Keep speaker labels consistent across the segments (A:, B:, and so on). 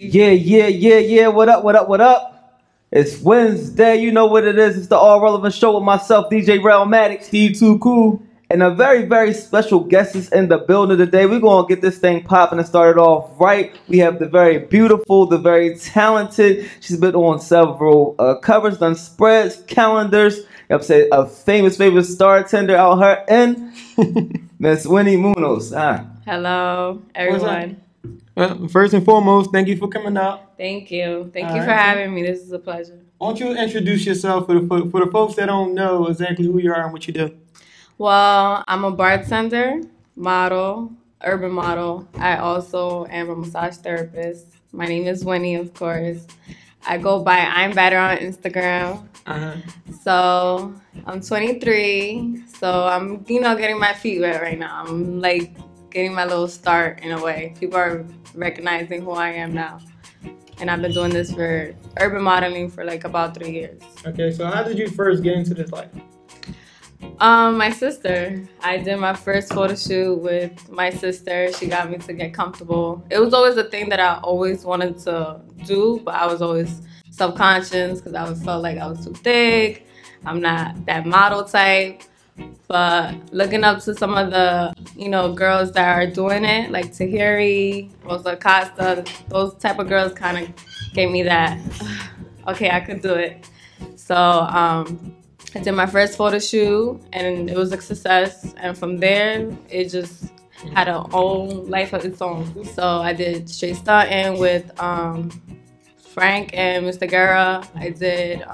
A: Yeah. What up? It's Wednesday. You know what it is. It's the All Relevant Show with myself, DJ Rellevent, Steve Too Cool, and a very special guest is in the building today. We're going to get this thing popping and start it off right. We have the very beautiful, the very talented. She's been on several covers, done spreads, calendars. I'm saying a famous star tender out her end, Miss Winny Munos.
B: Hello, everyone.
C: Well, first and foremost, thank you for coming out.
B: Thank you for having me. This is a pleasure.
C: Why don't you introduce yourself for the folks that don't know exactly who you are and what you do?
B: Well, I'm a bartender, model, urban model. I also am a massage therapist. My name is Winnie, of course. I go by I'm Better on Instagram. So I'm 23. So I'm, getting my feet wet right now. I'm like getting my little start in a way. People are recognizing who I am now. And I've been doing this for urban modeling for like about 3 years.
C: Okay, so how did you first get into this life?
B: My sister. I did my first photo shoot with my sister. She got me to get comfortable. It was always a thing that I always wanted to do, but I was always subconscious because I felt like I was too thick. I'm not that model type. But looking up to some of the, girls that are doing it, like Tahiri, Rosa Costa, those type of girls kind of gave me that, okay, I could do it. So I did my first photo shoot, and it was a success. And from there, it just had a own life of its own. So I did straight stunting with Frank and Mr. Guerra. I did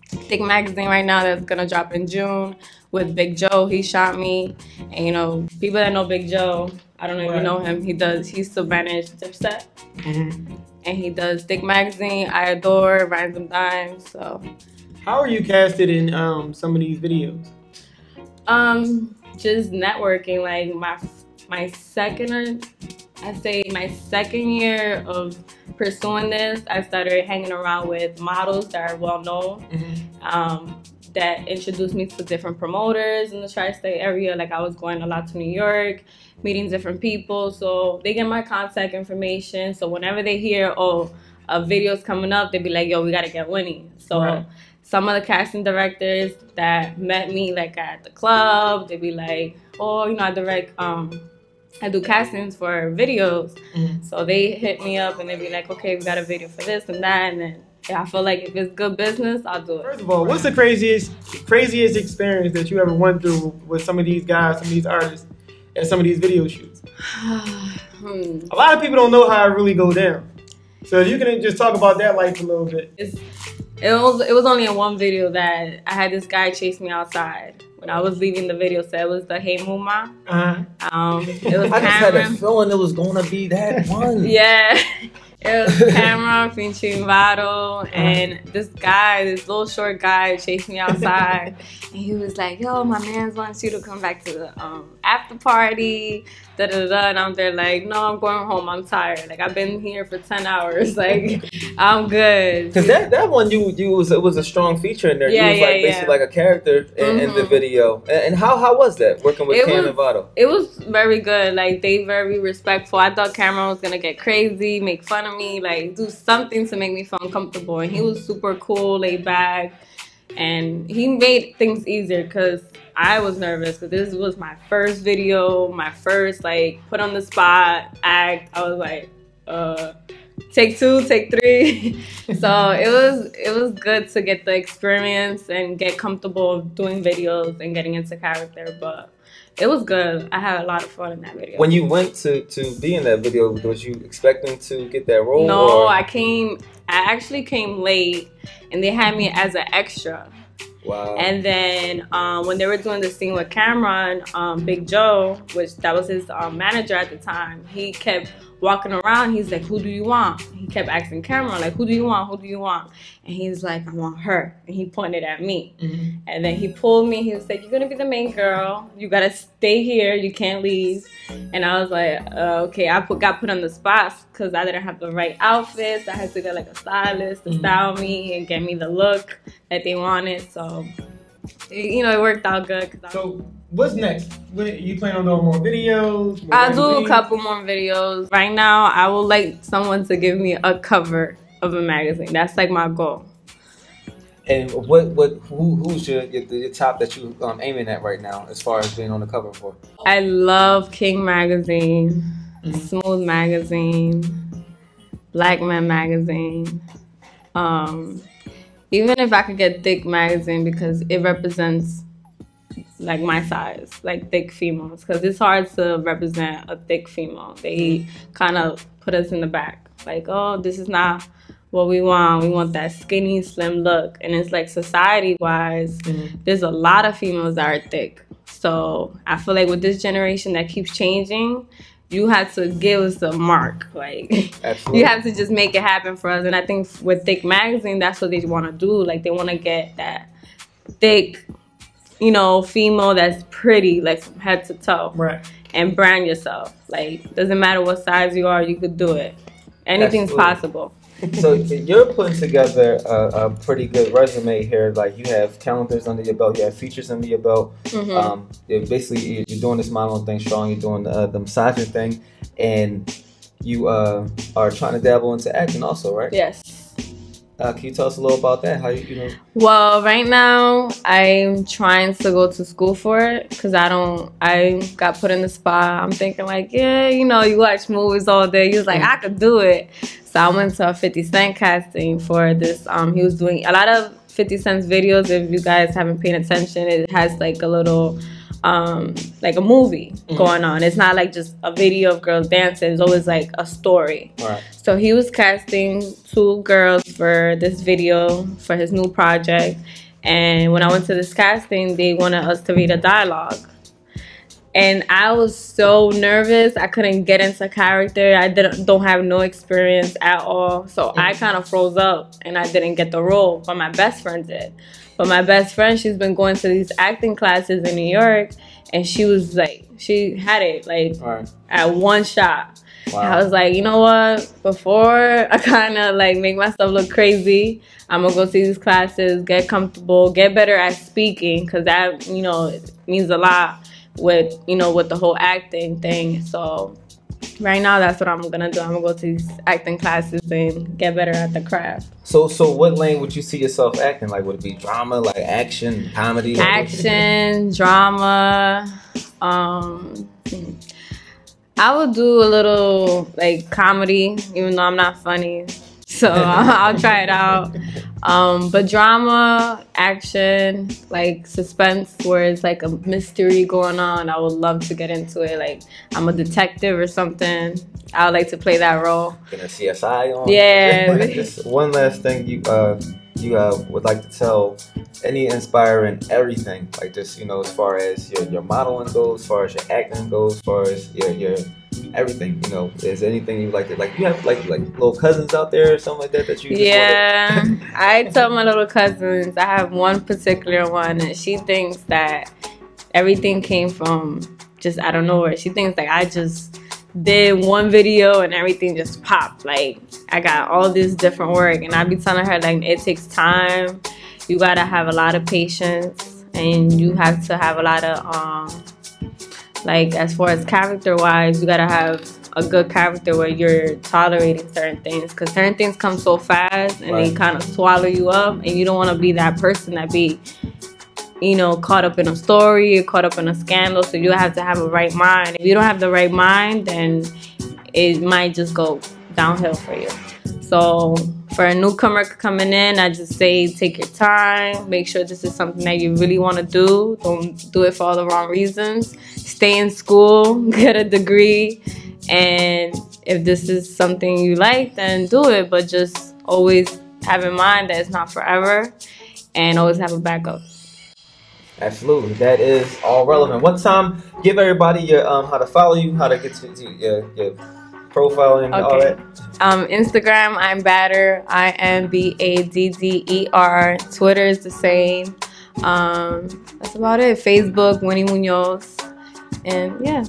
B: Thick Magazine right now that's gonna drop in June with Big Joe. He shot me, and people that know Big Joe, I don't know if you know him. He used to manage Dipset, and he does Thick Magazine, I Adore, Rhymes and Dimes. So,
C: how are you casted in some of these videos?
B: Just networking. Like my second year of pursuing this, I started hanging around with models that are well known. That introduced me to different promoters in the tri-state area. Like I was going a lot to New York, meeting different people. So they get my contact information. So whenever they hear, a video's coming up, they be like, yo, we gotta get Winnie. So some of the casting directors that met me like at the club, they be like, I do castings for videos. So they hit me up and they be like, okay, we got a video for this and that. And then I feel like if it's good business, I'll do it.
C: First of all, what's the craziest experience that you ever went through with some of these guys, some of these artists, and some of these video shoots? A lot of people don't know how it really go down. So if you can just talk about that life a little bit.
B: It was only in one video that I had this guy chase me outside. When I was leaving the video set, it was the Hey Muma. It was
A: I just had a feeling it was going to be that one.
B: Yeah. It was Camera featuring Vado, and this little short guy chased me outside, and he was like, yo, my man wants you to come back to the after party, and I'm there like, no, I'm going home, I'm tired. Like, I've been here for 10 hours, like, I'm good.
A: Because that one, it was a strong feature in there.
B: Yeah,
A: you was basically like a character in the video. And how was that, working with Cam and Vado?
B: It was very good. Like, they very respectful. I thought Cameron was going to get crazy, make fun of me, like, do something to make me feel uncomfortable. And he was super cool, laid back. And he made things easier because I was nervous because this was my first video, my first, like, put on the spot act. I was like, take 2, take 3. So it was good to get the experience and get comfortable doing videos and getting into character. But it was good. I had a lot of fun in that video.
A: When you went to be in that video, was you expecting to get that role?
B: No, I actually came late, and they had me as an extra.
A: Wow.
B: And then when they were doing the scene with Cameron, Big Joe, that was his manager at the time, he kept walking around. He's like, who do you want? He kept asking Cameron, like, who do you want? Who do you want? And he's like, I want her. And he pointed at me. And then he pulled me. He was like, you're going to be the main girl. You got to stay here. You can't leave. And I was like, okay. I got put on the spot because I didn't have the right outfits. I had to get like a stylist to style me and get me the look that they wanted. So it worked out good.
C: So what's next? You plan on doing more videos? More
B: I'll do a
C: magazines?
B: couple more videos. Right now, I would like someone to give me a cover of a magazine. That's like my goal.
A: And who's your top that you aiming at right now as far as being on the cover for?
B: I love King Magazine, Smooth Magazine, Black Man Magazine. Even if I could get Thick Magazine because it represents like my size, like thick females. Because it's hard to represent a thick female. They kind of put us in the back. Like, oh, this is not what we want. We want that skinny, slim look. And it's like society-wise, there's a lot of females that are thick. So I feel like with this generation that keeps changing, you have to give us a mark. Like,
A: Absolutely.
B: You have to just make it happen for us. And I think with Thick Magazine, that's what they want to do. Like, they want to get that thick, female that's pretty, like from head to toe.
C: Right.
B: And brand yourself. Like, doesn't matter what size you are, you could do it. Anything's possible.
A: So you're putting together a pretty good resume here. Like, you have calendars under your belt, you have features under your belt. Basically, you're doing this modeling thing strong. You're doing the massaging thing, and you are trying to dabble into acting also, right?
B: Yes.
A: Can you tell us a little about that? How you?
B: Well, right now I'm trying to go to school for it because I got put in the spot. I'm thinking like, yeah, you watch movies all day. He was like, I could do it. So I went to a 50 Cent casting for this. He was doing a lot of 50 Cent's videos. If you guys haven't paid attention, it has like a little, like a movie going on. It's not like just a video of girls dancing. It's always like a story.
A: Right.
B: So he was casting 2 girls for this video for his new project. And when I went to this casting, they wanted us to read a dialogue. And I was so nervous. I couldn't get into character. I don't have no experience at all. So I kind of froze up and I didn't get the role. But my best friend did. But my best friend, she's been going to these acting classes in New York. And she was like, she had it like at one shot. Wow. I was like, you know what? Before I kind of like make myself look crazy, I'm going to go see these classes, get comfortable, get better at speaking. Because that, it means a lot with with the whole acting thing. So right now that's what I'm gonna do. I'm gonna go to these acting classes and get better at the craft.
A: So what lane would you see yourself acting? Like, would it be drama, like action, comedy?
B: Action, drama. I would do a little like comedy, even though I'm not funny. So I'll try it out. But drama, action, like suspense, where it's like a mystery going on, I would love to get into it. Like, I'm a detective or something. I would like to play that role.
A: Get a CSI on?
B: Yeah.
A: Just one last thing you would like to tell any inspiring everything, like just as far as your modeling goes, as far as your acting goes, as far as your everything, is there anything you like to, like, you have like little cousins out there or something like that you just
B: I tell my little cousins, I have one particular one, and she thinks that everything came from just out of nowhere. She thinks like I just did one video and everything just popped. Like, I got all this different work, and I be telling her like it takes time. You gotta have a lot of patience, and you have to have a lot of like, as far as character wise, you gotta have a good character where you're tolerating certain things, because certain things come so fast and they kind of swallow you up, and you don't want to be that person that be caught up in a story or caught up in a scandal. So you have to have a right mind. If you don't have the right mind, then it might just go downhill for you. So for a newcomer coming in, I just say take your time. Make sure this is something that you really want to do. Don't do it for all the wrong reasons. Stay in school, get a degree, and if this is something you like, then do it. But just always have in mind that it's not forever, and always have a backup.
A: Absolutely, that is all relevant. One time, give everybody your how to follow you, how to get to your profile and all that.
B: Instagram, I'm Badder. IMBADDER. Twitter is the same. That's about it. Facebook, Winny Munos, and yeah.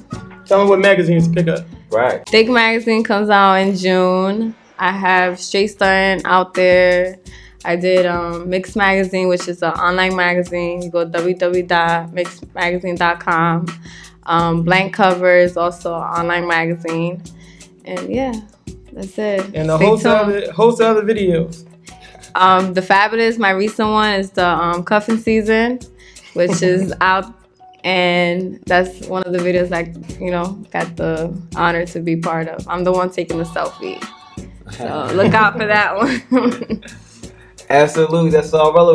C: Tell me what magazines to pick up.
A: Right.
B: Thick Magazine comes out in June. I have Straight Stuntin' out there. I did Mix Magazine, which is an online magazine. You go www.mixmagazine.com. Blank Cover is also an online magazine. And yeah, that's it.
C: And the host of other videos.
B: The Fabulous, my recent one is the Cuffing Season, which is out. And that's one of the videos I, got the honor to be part of. I'm the one taking the selfie. So look out for that one.
A: Absolutely, that's all relevant.